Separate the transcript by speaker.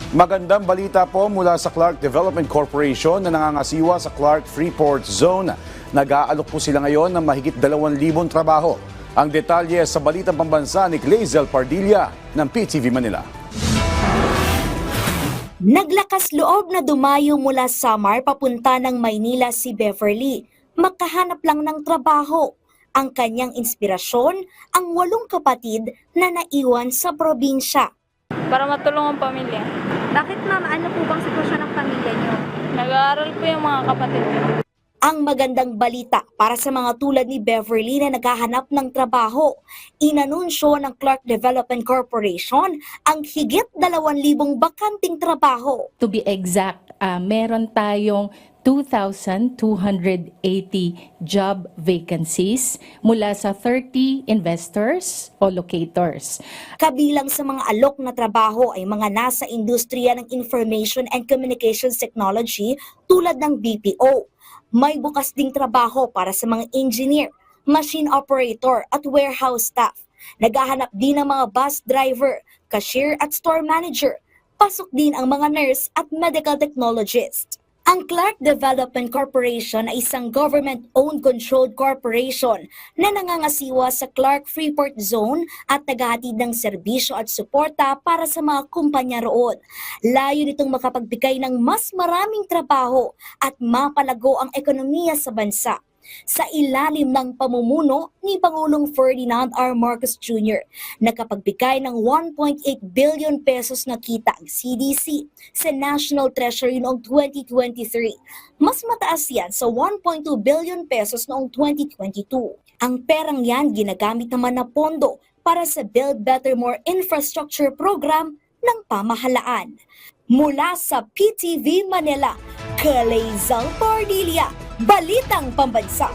Speaker 1: Magandang balita po mula sa Clark Development Corporation na nangangasiwa sa Clark Freeport Zone. Nag-aalok po sila ngayon ng mahigit 2,000 trabaho. Ang detalye sa Balitang Pambansa ni Clazel Pardilla ng PTV Manila.
Speaker 2: Naglakas loob na dumayo mula Samar papunta ng Maynila si Beverly. Makahanap lang ng trabaho. Ang kanyang inspirasyon, ang 8 kapatid na naiwan sa probinsya.
Speaker 3: Para matulungan ang pamilya.
Speaker 4: Bakit ma'am, ano po bang sitwasyon ng pamilya niyo?
Speaker 3: Nag-aaral po yung mga kapatid ko.
Speaker 2: Ang magandang balita para sa mga tulad ni Beverly na naghahanap ng trabaho. Inanunsyo ng Clark Development Corporation ang higit 2,000 bakanting trabaho.
Speaker 5: To be exact, meron tayong 2,280 job vacancies mula sa 30 investors o locators.
Speaker 2: Kabilang sa mga alok na trabaho ay mga nasa industriya ng Information and Communications Technology tulad ng BPO. May bukas ding trabaho para sa mga engineer, machine operator at warehouse staff. Naghahanap din ng mga bus driver, cashier at store manager. Pasok din ang mga nurse at medical technologist. Ang Clark Development Corporation ay isang government-owned controlled corporation na nangangasiwa sa Clark Freeport Zone at naghahatid ng serbisyo at suporta para sa mga kumpanya roon. Layo nitong makapagbigay ng mas maraming trabaho at mapalago ang ekonomiya sa bansa. Sa ilalim ng pamumuno ni Pangulong Ferdinand R. Marcos Jr. nakapagbigay ng 1.8 billion pesos na kita ang CDC sa National Treasury noong 2023. Mas mataas yan sa 1.2 billion pesos noong 2022. Ang perang yan ginagamit naman na pondo para sa Build Better More Infrastructure Program ng pamahalaan. Mula sa PTV Manila, Clazel Pardilla, Balitang Pambansa.